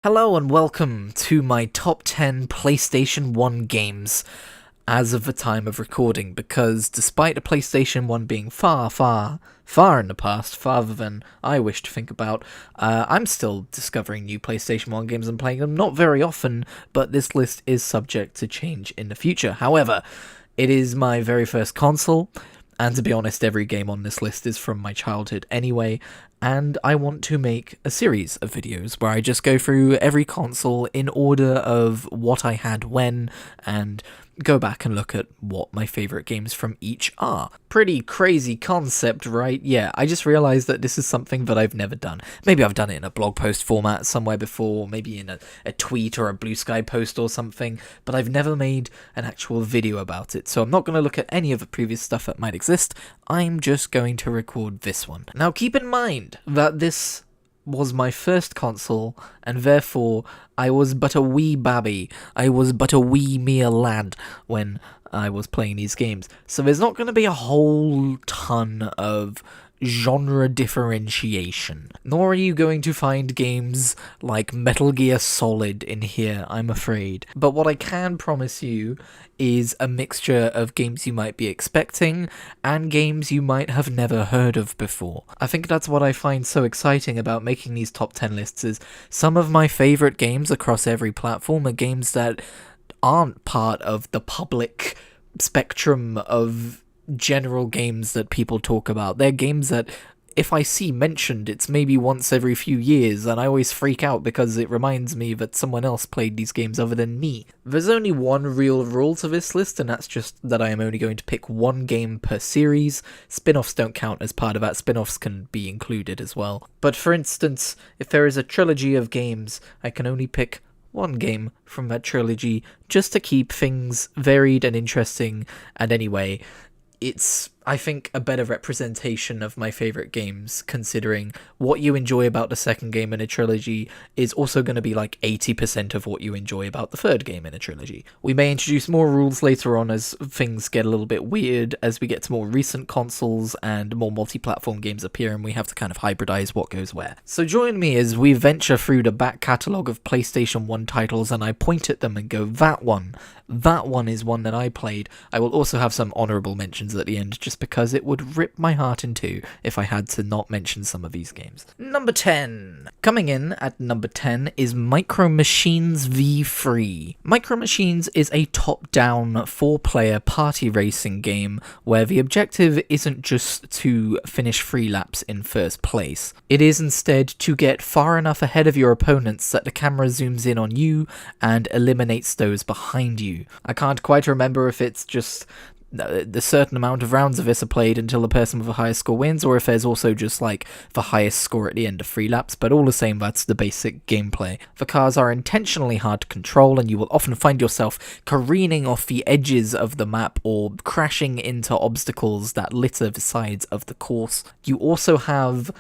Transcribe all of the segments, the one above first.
Hello and welcome to my top 10 PlayStation 1 games as of the time of recording, because despite the PlayStation 1 being far in the past, farther than I wish to think about, I'm still discovering new PlayStation 1 games and playing them, not very often, but this list is subject to change in the future. However, it is my very first console, and to be honest, every game on this list is from my childhood anyway, and I want to make a series of videos where I just go through every console in order of what I had when, and go back and look at what my favourite games from each are. Pretty crazy concept, right? Yeah, I just realised that this is something that I've never done. Maybe I've done it in a blog post format somewhere before, maybe in a tweet or a Blue Sky post or something, but I've never made an actual video about it, so I'm not going to look at any of the previous stuff that might exist. I'm just going to record this one. Now keep in mind that this was my first console, and therefore I was but a wee babby. I was but a wee mere lad when I was playing these games. So there's not going to be a whole ton of genre differentiation. Nor are you going to find games like Metal Gear Solid in here, I'm afraid. But what I can promise you is a mixture of games you might be expecting and games you might have never heard of before. I think that's what I find so exciting about making these top 10 lists, is some of my favourite games across every platform are games that aren't part of the public spectrum of general games that people talk about. They're games that if I see mentioned, it's maybe once every few years, and I always freak out because it reminds me that someone else played these games other than me. There's only one real rule to this list, and that's just that I am only going to pick one game per series. Spin-offs don't count as part of that. Spin-offs can be included as well. But for instance, if there is a trilogy of games, I can only pick one game from that trilogy just to keep things varied and interesting. And anyway, it's, I think, a better representation of my favourite games, considering what you enjoy about the second game in a trilogy is also going to be like 80% of what you enjoy about the third game in a trilogy. We may introduce more rules later on as things get a little bit weird, as we get to more recent consoles and more multi-platform games appear, and we have to kind of hybridize what goes where. So join me as we venture through the back catalogue of PlayStation 1 titles, and I point at them and go, that one is one that I played. I will also have some honourable mentions at the end, just because it would rip my heart in two if I had to not mention some of these games. Number 10. Coming in at number 10 is Micro Machines V3. Micro Machines is a top-down 4-player party racing game where the objective isn't just to finish 3 laps in first place. It is instead to get far enough ahead of your opponents that the camera zooms in on you and eliminates those behind you. I can't quite remember if it's just the certain amount of rounds of this are played until the person with the highest score wins, or if there's also just like the highest score at the end of 3 laps, but all the same, that's the basic gameplay. The cars are intentionally hard to control, and you will often find yourself careening off the edges of the map or crashing into obstacles that litter the sides of the course. You also have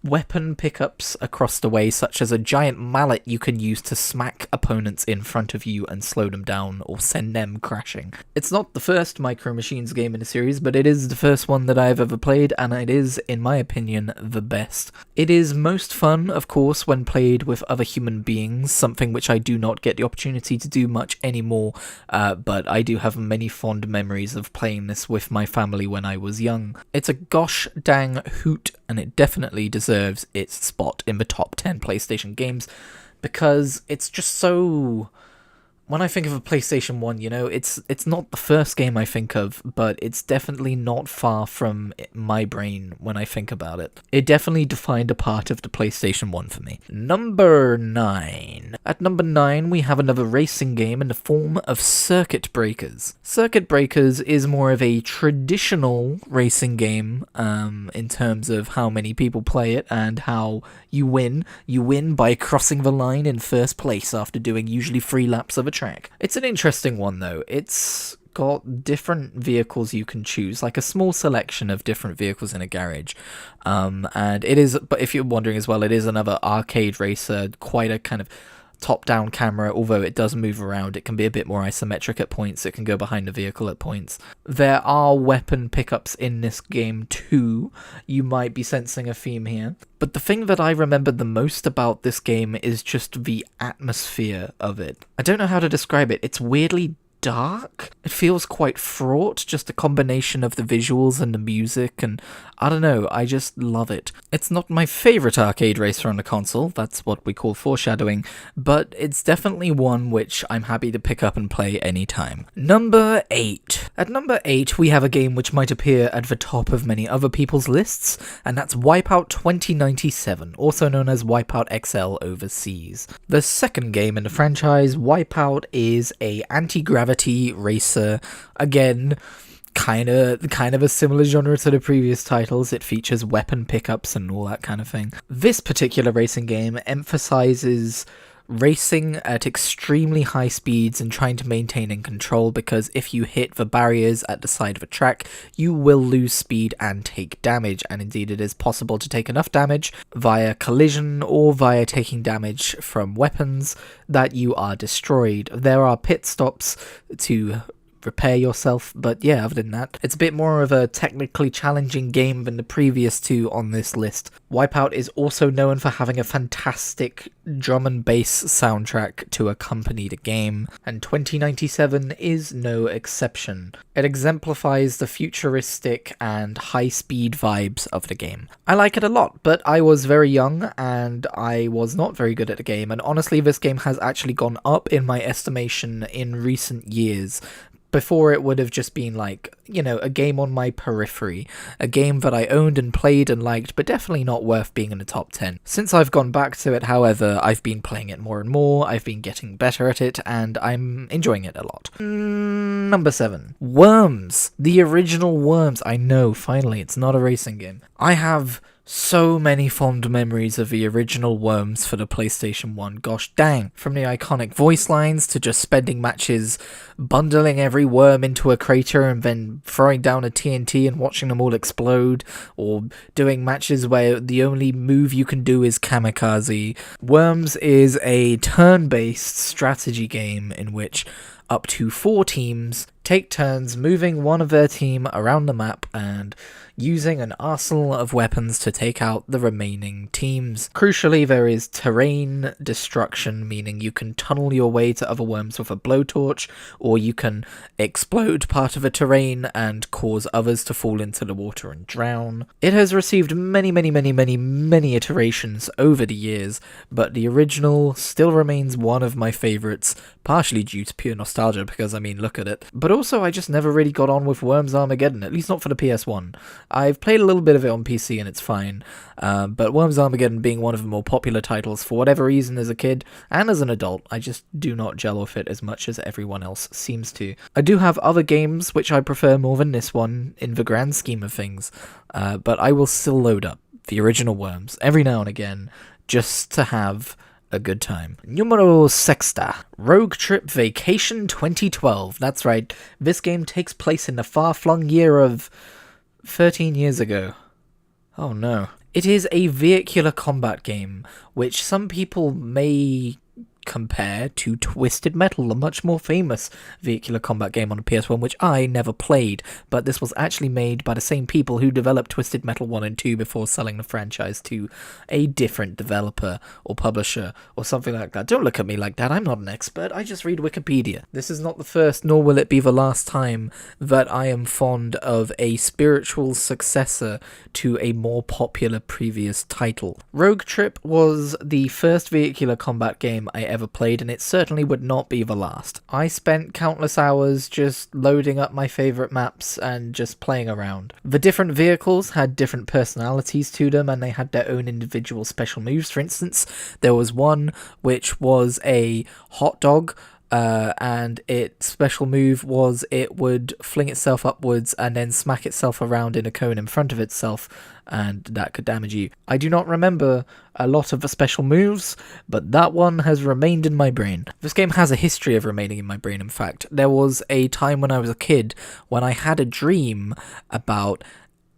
weapon pickups across the way, such as a giant mallet you can use to smack opponents in front of you and slow them down or send them crashing. It's not the first Micro Machines game in the series, but it is the first one that I've ever played, and it is, in my opinion, the best. It is most fun, of course, when played with other human beings, something which I do not get the opportunity to do much anymore, but I do have many fond memories of playing this with my family when I was young. It's a gosh dang hoot, and it definitely deserves its spot in the top 10 PlayStation games, because it's just so... When I think of a PlayStation 1, you know, it's not the first game I think of, but it's definitely not far from my brain when I think about it. It definitely defined a part of the PlayStation 1 for me. Number 9. At number 9, we have another racing game in the form of Circuit Breakers. Circuit Breakers is more of a traditional racing game in terms of how many people play it and how you win. You win by crossing the line in first place after doing usually 3 laps of a track. It's an interesting one though. It's got different vehicles you can choose, like a small selection of different vehicles in a garage. And it is, but if you're wondering as well, it is another arcade racer, quite a kind of top-down camera, although it does move around. It can be a bit more isometric at points. It can go behind the vehicle at points. There are weapon pickups in this game too. You might be sensing a theme here. But the thing that I remember the most about this game is just the atmosphere of it. I don't know how to describe it. It's weirdly dark. It feels quite fraught, just a combination of the visuals and the music, and I don't know, I just love it. It's not my favourite arcade racer on the console, that's what we call foreshadowing, but it's definitely one which I'm happy to pick up and play anytime. Number 8. At number 8, we have a game which might appear at the top of many other people's lists, and that's Wipeout 2097, also known as Wipeout XL overseas. The second game in the franchise, Wipeout, is a anti-gravity racer. Again, kind of a similar genre to the previous titles. It features weapon pickups and all that kind of thing. This particular racing game emphasizes racing at extremely high speeds and trying to maintain in control, because if you hit the barriers at the side of a track, you will lose speed and take damage, and indeed it is possible to take enough damage via collision or via taking damage from weapons that you are destroyed. There are pit stops to repair yourself, but yeah, other than that, it's a bit more of a technically challenging game than the previous two on this list. Wipeout is also known for having a fantastic drum and bass soundtrack to accompany the game, and 2097 is no exception. It exemplifies the futuristic and high-speed vibes of the game. I like it a lot, but I was very young and I was not very good at the game, and honestly this game has actually gone up in my estimation in recent years. Before, it would have just been like, you know, a game on my periphery, a game that I owned and played and liked, but definitely not worth being in the top 10. Since I've gone back to it, however, I've been playing it more and more, I've been getting better at it, and I'm enjoying it a lot. Number 7. Worms. The original Worms. I know, finally, it's not a racing game. I have so many fond memories of the original Worms for the PlayStation 1, gosh dang. From the iconic voice lines to just spending matches bundling every worm into a crater and then throwing down a TNT and watching them all explode, or doing matches where the only move you can do is kamikaze. Worms is a turn-based strategy game in which up to 4 teams take turns moving one of their team around the map and using an arsenal of weapons to take out the remaining teams. Crucially, there is terrain destruction, meaning you can tunnel your way to other worms with a blowtorch, or you can explode part of a terrain and cause others to fall into the water and drown. It has received many iterations over the years, but the original still remains one of my favourites, partially due to pure nostalgia, because I mean, look at it. But also, I just never really got on with Worms Armageddon, at least not for the PS1. I've played a little bit of it on PC and it's fine, but Worms Armageddon being one of the more popular titles, for whatever reason as a kid and as an adult, I just do not gel with it as much as everyone else seems to. I do have other games which I prefer more than this one in the grand scheme of things, but I will still load up the original Worms every now and again just to have a good time. Numero sexta. Rogue Trip Vacation 2012. That's right, this game takes place in the far-flung year of 13 years ago. Oh no. It is a vehicular combat game, which some people may compare to Twisted Metal, a much more famous vehicular combat game on the PS1, which I never played, but this was actually made by the same people who developed Twisted Metal 1 and 2 before selling the franchise to a different developer or publisher or something like that. Don't look at me like that, I'm not an expert, I just read Wikipedia. This is not the first, nor will it be the last time that I am fond of a spiritual successor to a more popular previous title. Rogue Trip was the first vehicular combat game I ever played, and it certainly would not be the last. I spent countless hours just loading up my favourite maps and just playing around. The different vehicles had different personalities to them, and they had their own individual special moves. For instance, there was one which was a hot dog, and its special move was it would fling itself upwards and then smack itself around in a cone in front of itself, and that could damage you. I do not remember a lot of the special moves, but that one has remained in my brain. This game has a history of remaining in my brain, in fact. There was a time when I was a kid when I had a dream about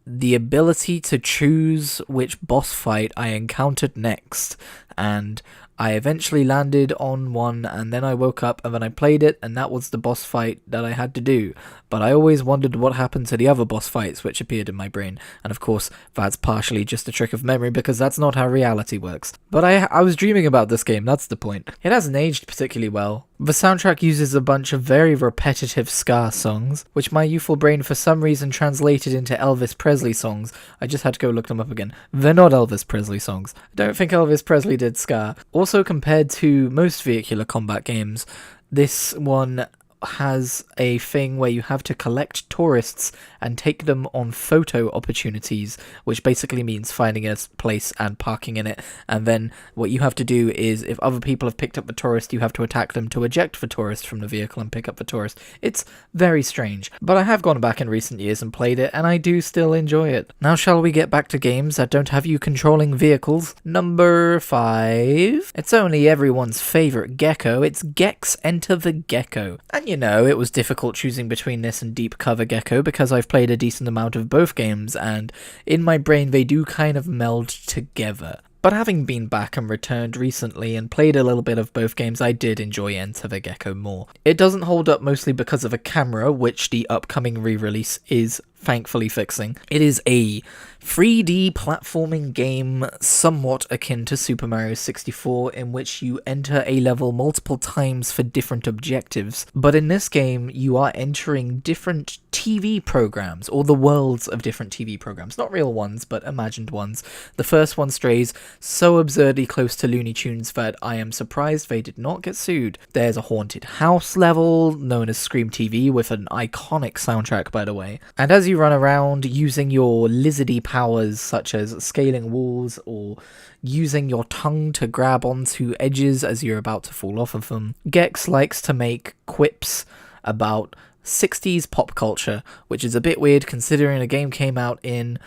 the ability to choose which boss fight I encountered next, and I eventually landed on one, and then I woke up and then I played it, and that was the boss fight that I had to do. But I always wondered what happened to the other boss fights which appeared in my brain, and of course that's partially just a trick of memory because that's not how reality works. But I was dreaming about this game, that's the point. It hasn't aged particularly well. The soundtrack uses a bunch of very repetitive ska songs, which my youthful brain for some reason translated into Elvis Presley songs. I just had to go look them up again. They're not Elvis Presley songs. I don't think Elvis Presley did ska. Also, compared to most vehicular combat games, this one has a thing where you have to collect tourists and take them on photo opportunities, which basically means finding a place and parking in it, and then what you have to do is, if other people have picked up the tourist, you have to attack them to eject the tourist from the vehicle and pick up the tourist. It's very strange, but I have gone back in recent years and played it, and I do still enjoy it. Now shall we get back to games that don't have you controlling vehicles? Number 5. It's only everyone's favourite gecko, it's Gex Enter the Gecko. And you know, it was difficult choosing between this and Deep Cover Gecko because I've played a decent amount of both games, and in my brain they do kind of meld together. But having been back and returned recently and played a little bit of both games, I did enjoy Enter the Gecko more. It doesn't hold up mostly because of a camera, which the upcoming re-release is thankfully fixing. It is a 3D platforming game somewhat akin to Super Mario 64, in which you enter a level multiple times for different objectives. But in this game, you are entering different TV programs, or the worlds of different TV programs. Not real ones, but imagined ones. The first one strays so absurdly close to Looney Tunes that I am surprised they did not get sued. There's a haunted house level, known as Scream TV, with an iconic soundtrack, by the way. And as you run around using your lizardy powers, such as scaling walls or using your tongue to grab onto edges as you're about to fall off of them, Gex likes to make quips about 60s pop culture, which is a bit weird considering the game came out in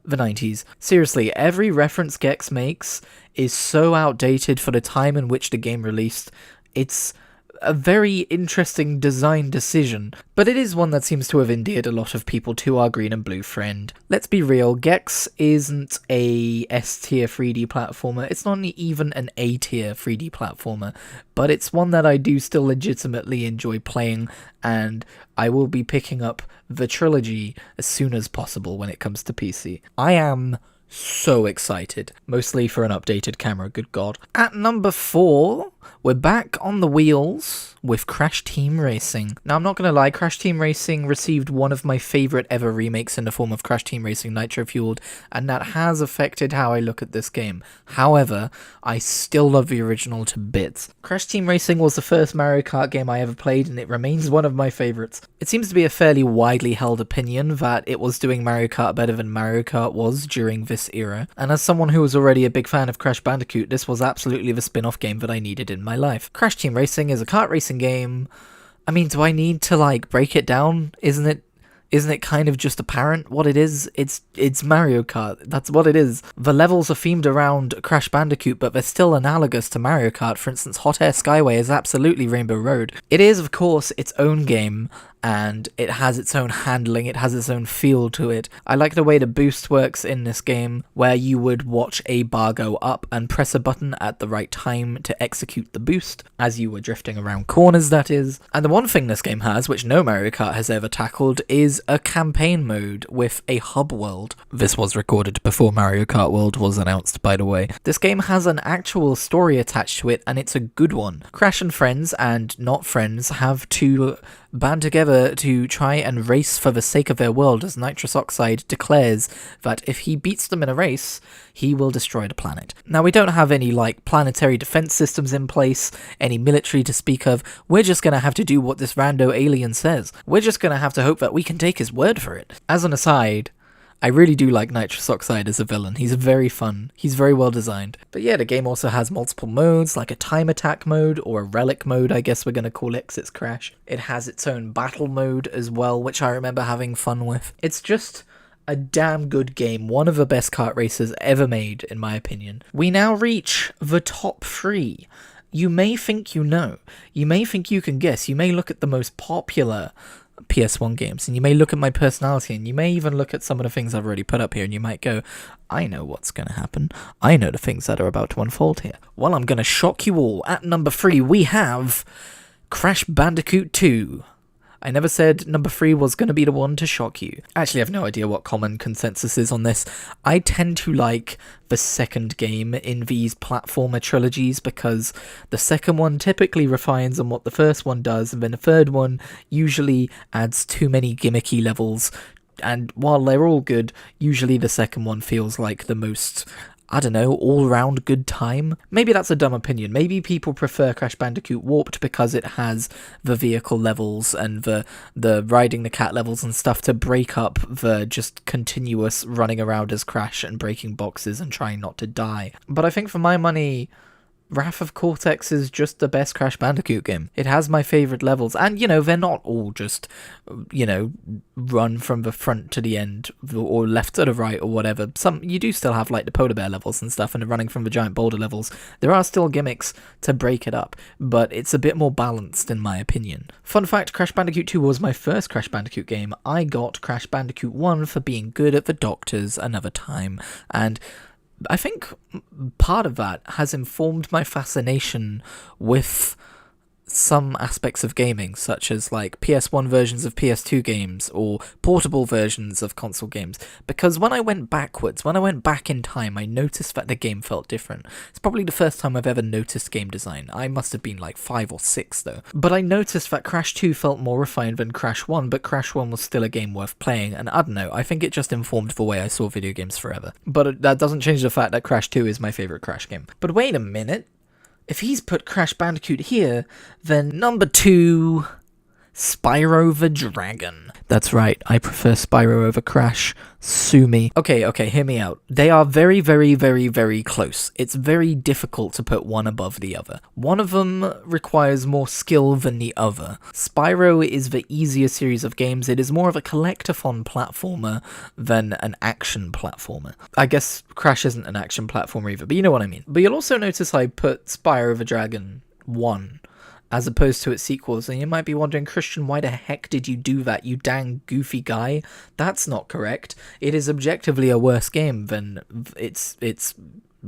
the 90s. Seriously, every reference Gex makes is so outdated for the time in which the game released. It's a very interesting design decision, but it is one that seems to have endeared a lot of people to our green and blue friend. Let's be real, Gex isn't a S-tier 3D platformer, it's not even an A-tier 3D platformer, but it's one that I do still legitimately enjoy playing, and I will be picking up the trilogy as soon as possible when it comes to PC. I am so excited, mostly for an updated camera, good god. At number 4, we're back on the wheels with Crash Team Racing. Now, I'm not gonna lie, Crash Team Racing received one of my favourite ever remakes in the form of Crash Team Racing Nitro Fueled, and that has affected how I look at this game. However, I still love the original to bits. Crash Team Racing was the first Mario Kart game I ever played, and it remains one of my favourites. It seems to be a fairly widely held opinion that it was doing Mario Kart better than Mario Kart was during this era, and as someone who was already a big fan of Crash Bandicoot, this was absolutely the spin-off game that I needed in my life. Crash Team Racing is a kart racing game. I mean, do I need to break it down? Isn't it kind of just apparent what it is? It's Mario Kart. That's what it is. The levels are themed around Crash Bandicoot, but they're still analogous to Mario Kart. For instance, Hot Air Skyway is absolutely Rainbow Road. It is, of course, its own game, and it has its own handling, it has its own feel to it. I like the way the boost works in this game, where you would watch a bar go up and press a button at the right time to execute the boost, as you were drifting around corners, that is. And the one thing this game has, which no Mario Kart has ever tackled, is a campaign mode with a hub world. This was recorded before Mario Kart World was announced, by the way. This game has an actual story attached to it, and it's a good one. Crash and friends, and not friends, have to band together to try and race for the sake of their world, as Nitrous Oxide declares that if he beats them in a race, he will destroy the planet. Now, we don't have any planetary defense systems in place, any military to speak of. We're just gonna have to do what this rando alien says. We're just gonna have to hope that we can take his word for it. As an aside, I really do like Nitrous Oxide as a villain. He's very fun. He's very well designed. But yeah, the game also has multiple modes, like a time attack mode, or a relic mode, I guess we're going to call it, 'cause it's Crash. It has its own battle mode as well, which I remember having fun with. It's just a damn good game, one of the best kart races ever made, in my opinion. We now reach the top 3. You may think you know. You may think you can guess. You may look at the most popular PS1 games, and you may look at my personality, and you may even look at some of the things I've already put up here, and you might go, I know what's going to happen. I know the things that are about to unfold here. Well, I'm going to shock you all. At number 3, we have Crash Bandicoot 2. I never said number 3 was going to be the one to shock you. Actually, I have no idea what common consensus is on this. I tend to like the second game in these platformer trilogies because the second one typically refines on what the first one does, and then the third one usually adds too many gimmicky levels. And while they're all good, usually the second one feels like the most, I don't know, all-round good time. Maybe that's a dumb opinion. Maybe people prefer Crash Bandicoot Warped because it has the vehicle levels and the riding the cat levels and stuff to break up the just continuous running around as Crash and breaking boxes and trying not to die. But I think for my money, Wrath of Cortex is just the best Crash Bandicoot game. It has my favourite levels, and, they're not all just, run from the front to the end, or left to the right, or whatever. You do still have, like, the polar bear levels and stuff, and the running from the giant boulder levels. There are still gimmicks to break it up, but it's a bit more balanced, in my opinion. Fun fact, Crash Bandicoot 2 was my first Crash Bandicoot game. I got Crash Bandicoot 1 for being good at the doctors another time, and I think part of that has informed my fascination with some aspects of gaming, such as like PS1 versions of PS2 games or portable versions of console games, because when I went back in time, I noticed that the game felt different. It's probably the first time I've ever noticed game design. I must have been like 5 or 6 though. But I noticed that Crash 2 felt more refined than Crash 1, but Crash 1 was still a game worth playing, and I don't know, I think it just informed the way I saw video games forever. But that doesn't change the fact that Crash 2 is my favourite Crash game. But wait a minute. If he's put Crash Bandicoot here, then number 2, Spyro the Dragon. That's right, I prefer Spyro over Crash. Sue me. Okay, hear me out. They are very, very, very, very close. It's very difficult to put one above the other. One of them requires more skill than the other. Spyro is the easier series of games. It is more of a collectathon platformer than an action platformer. I guess Crash isn't an action platformer either, but you know what I mean. But you'll also notice I put Spyro the Dragon 1 as opposed to its sequels, and you might be wondering, Christian, why the heck did you do that, you dang goofy guy? That's not correct. It is objectively a worse game than its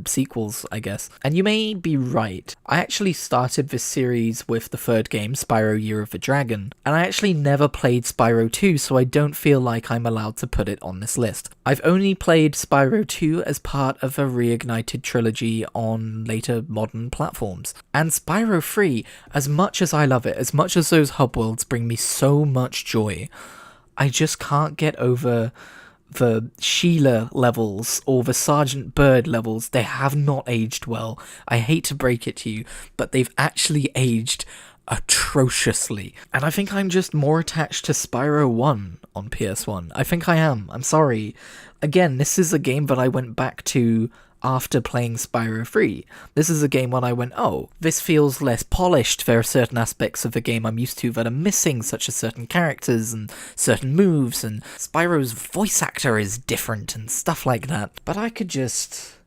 sequels, I guess. And you may be right. I actually started this series with the third game, Spyro Year of the Dragon, and I actually never played Spyro 2, so I don't feel like I'm allowed to put it on this list. I've only played Spyro 2 as part of a reignited trilogy on later modern platforms. And Spyro 3, as much as I love it, as much as those hub worlds bring me so much joy, I just can't get over the Sheila levels or the Sergeant Bird levels. They have not aged well. I hate to break it to you, but they've actually aged atrociously. And I think I'm just more attached to Spyro 1 on PS1. I think I am. I'm sorry. Again, this is a game that I went back to after playing Spyro 3. This is a game when I went, oh, this feels less polished. There are certain aspects of the game I'm used to that are missing, such as certain characters and certain moves, and Spyro's voice actor is different and stuff like that. But I could just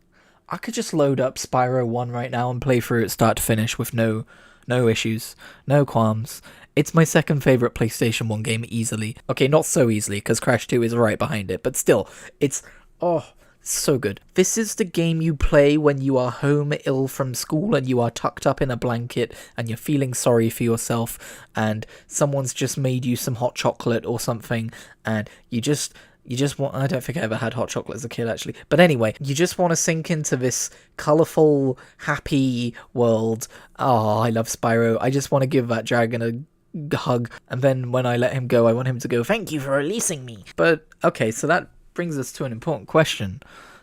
load up Spyro 1 right now and play through it start to finish with no issues, no qualms. It's my second favourite PlayStation 1 game easily. Okay, not so easily, because Crash 2 is right behind it, but still, it's so good. This is the game you play when you are home ill from school and you are tucked up in a blanket and you're feeling sorry for yourself and someone's just made you some hot chocolate or something and you just want, I don't think I ever had hot chocolate as a kid actually, but anyway, you just want to sink into this colourful, happy world. Oh, I love Spyro. I just want to give that dragon a hug, and then when I let him go, I want him to go, thank you for releasing me. But okay, so that brings us to an important question.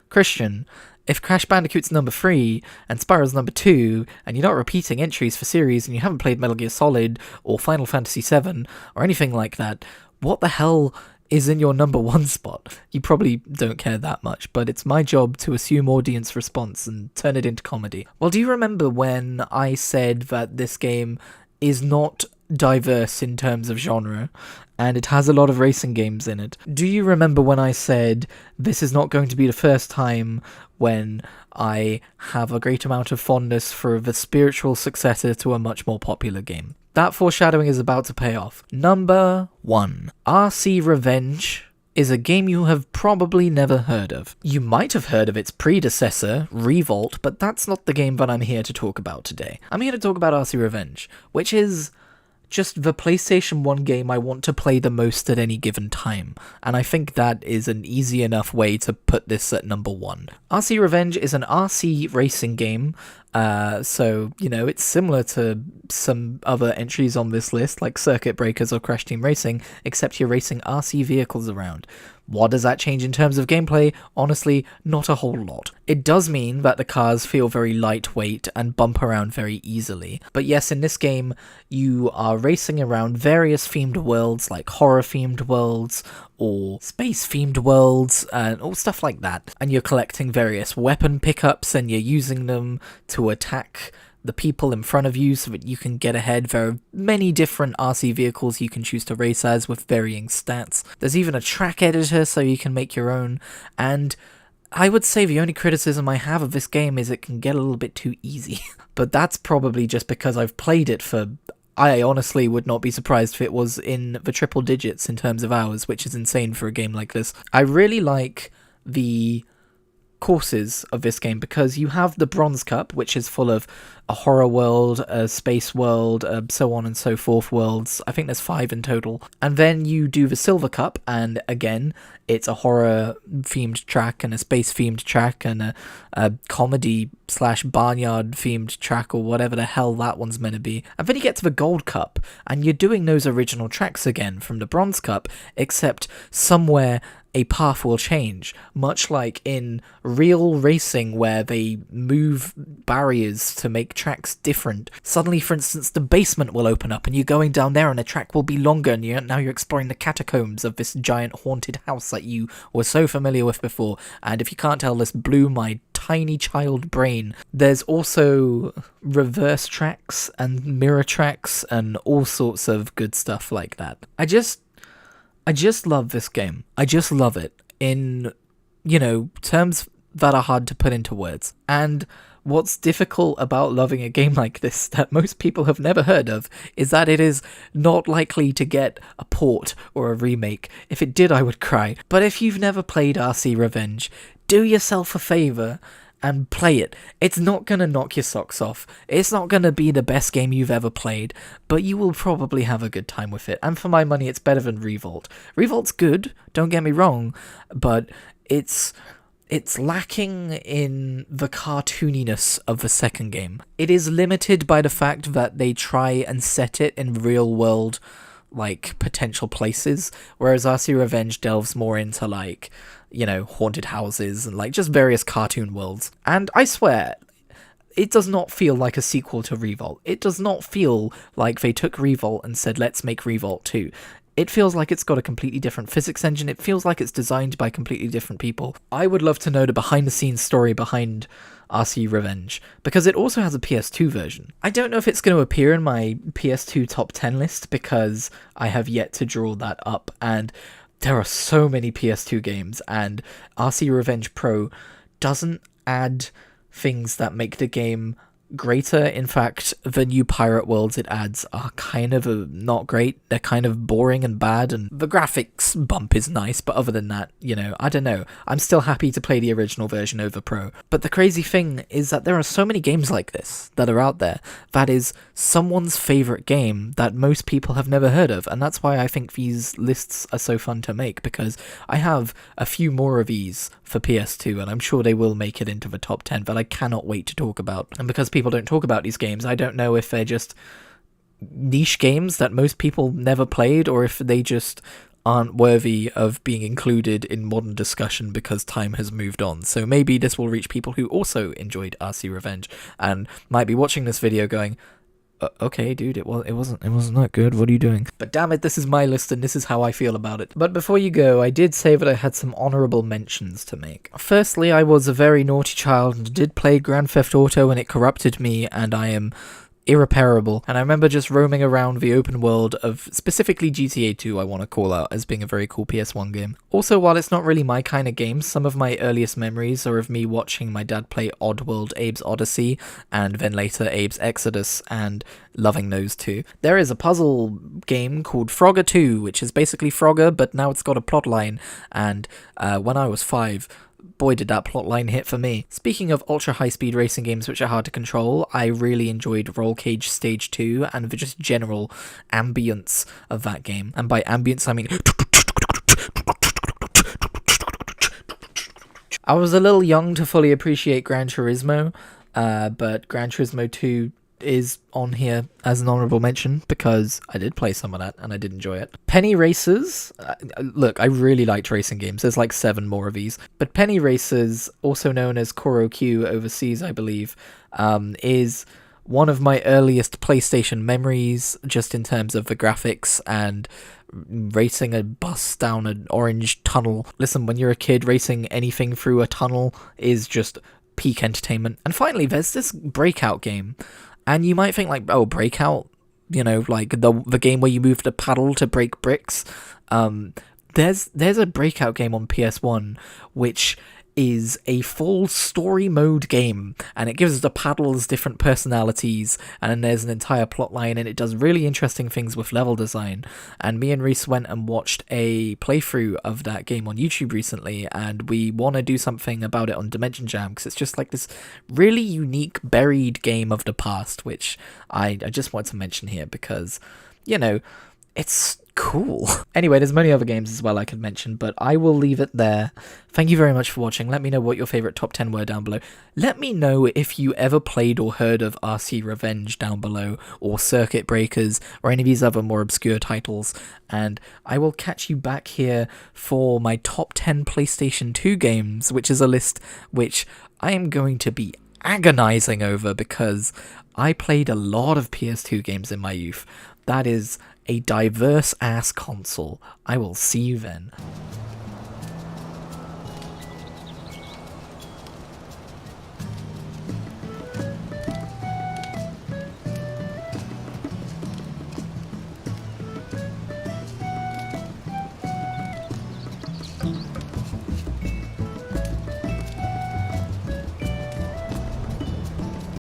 Christian, if Crash Bandicoot's number 3 and Spyro's number 2, and you're not repeating entries for series and you haven't played Metal Gear Solid or Final Fantasy VII or anything like that, what the hell is in your number 1 spot? You probably don't care that much, but it's my job to assume audience response and turn it into comedy. Well, do you remember when I said that this game is not diverse in terms of genre, and it has a lot of racing games in it? Do you remember when I said this is not going to be the first time when I have a great amount of fondness for the spiritual successor to a much more popular game? that foreshadowing is about to pay off. Number 1. RC Revenge is a game you have probably never heard of. You might have heard of its predecessor, Revolt, but that's not the game that I'm here to talk about today. I'm here to talk about RC Revenge, which is just the PlayStation 1 game I want to play the most at any given time, and I think that is an easy enough way to put this at number 1. RC Revenge is an RC racing game, so, you know, it's similar to some other entries on this list, like Circuit Breakers or Crash Team Racing, except you're racing RC vehicles around. What does that change in terms of gameplay? Honestly, not a whole lot. It does mean that the cars feel very lightweight and bump around very easily. But yes, in this game, you are racing around various themed worlds, like horror-themed worlds, or space-themed worlds, and all stuff like that. And you're collecting various weapon pickups, and you're using them to attack the people in front of you so that you can get ahead. There are many different RC vehicles you can choose to race as with varying stats. There's even a track editor so you can make your own, and I would say the only criticism I have of this game is it can get a little bit too easy. But that's probably just because I've played it for... I honestly would not be surprised if it was in the triple digits in terms of hours, which is insane for a game like this. I really like the courses of this game because you have the Bronze Cup, which is full of a horror world, a space world, so on and so forth worlds. I think there's 5 in total. And then you do the Silver Cup, and again, it's a horror-themed track and a space-themed track and a comedy/barnyard-themed track or whatever the hell that one's meant to be. And then you get to the Gold Cup, and you're doing those original tracks again from the Bronze Cup, except somewhere a path will change, much like in real racing where they move barriers to make tracks different. Suddenly, for instance, the basement will open up and you're going down there and the track will be longer, and now you're exploring the catacombs of this giant haunted house that you were so familiar with before. And if you can't tell, this blew my tiny child brain. There's also reverse tracks and mirror tracks and all sorts of good stuff like that. I just love this game. I just love it in, terms that are hard to put into words. And what's difficult about loving a game like this that most people have never heard of is that it is not likely to get a port or a remake. If it did, I would cry. But if you've never played RC Revenge, do yourself a favor and play it. It's not gonna knock your socks off. It's not gonna be the best game you've ever played, but you will probably have a good time with it. And for my money, it's better than Revolt. Revolt's good, don't get me wrong, but it's lacking in the cartooniness of the second game. It is limited by the fact that they try and set it in real world, potential places, whereas RC Revenge delves more into, haunted houses and, just various cartoon worlds. And I swear, it does not feel like a sequel to Revolt. It does not feel like they took Revolt and said, let's make Revolt 2. It feels like it's got a completely different physics engine. It feels like it's designed by completely different people. I would love to know the behind-the-scenes story behind RC Revenge, because it also has a PS2 version. I don't know if it's going to appear in my PS2 top 10 list, because I have yet to draw that up, and there are so many PS2 games, and RC Revenge Pro doesn't add things that make the game greater. In fact, the new pirate worlds it adds are kind of not great. They're kind of boring and bad, and the graphics bump is nice, but other than that, I don't know. I'm still happy to play the original version over Pro. But the crazy thing is that there are so many games like this that are out there that is someone's favorite game that most people have never heard of, and that's why I think these lists are so fun to make, because I have a few more of these for PS2, and I'm sure they will make it into the top 10 that I cannot wait to talk about. And because people don't talk about these games, I don't know if they're just niche games that most people never played, or if they just aren't worthy of being included in modern discussion because time has moved on. So maybe this will reach people who also enjoyed RC Revenge and might be watching this video going, okay, dude, it wasn't that good. What are you doing? But damn it, this is my list and this is how I feel about it. But before you go, I did say that I had some honourable mentions to make. Firstly, I was a very naughty child and did play Grand Theft Auto and it corrupted me, and I am irreparable. And I remember just roaming around the open world of specifically GTA 2, I want to call out as being a very cool PS1 game. Also, while it's not really my kind of game, some of my earliest memories are of me watching my dad play Oddworld Abe's Odyssey, and then later Abe's Exodus, and loving those two. There is a puzzle game called Frogger 2, which is basically Frogger, but now it's got a plotline, and when I was 5, boy did that plotline hit for me. Speaking of ultra high speed racing games which are hard to control, I really enjoyed Roll Cage Stage 2 and the just general ambience of that game. And by ambience I mean I was a little young to fully appreciate Gran Turismo, but Gran Turismo 2 is on here as an honorable mention because I did play some of that and I did enjoy it. Penny Racers, look, I really liked racing games. There's like 7 more of these. But Penny Racers, also known as Koro Q overseas, I believe, is one of my earliest PlayStation memories, just in terms of the graphics and racing a bus down an orange tunnel. Listen, when you're a kid, racing anything through a tunnel is just peak entertainment. And finally, there's this Breakout game. And you might think, like, oh, Breakout, you know, like the game where you move the paddle to break bricks. There's a Breakout game on PS1, which is a full story mode game, and it gives the paddles different personalities, and there's an entire plotline, and it does really interesting things with level design. And me and Reese went and watched a playthrough of that game on YouTube recently, and we want to do something about it on Dimension Jam, because it's just like this really unique buried game of the past, which I just want to mention here because, you know, it's cool. Anyway, there's many other games as well I could mention, but I will leave it there. Thank you very much for watching. Let me know what your favourite top 10 were down below. Let me know if you ever played or heard of RC Revenge down below, or Circuit Breakers, or any of these other more obscure titles, and I will catch you back here for my top 10 PlayStation 2 games, which is a list which I am going to be agonizing over because I played a lot of PS2 games in my youth. That is a diverse ass console. I will see you then.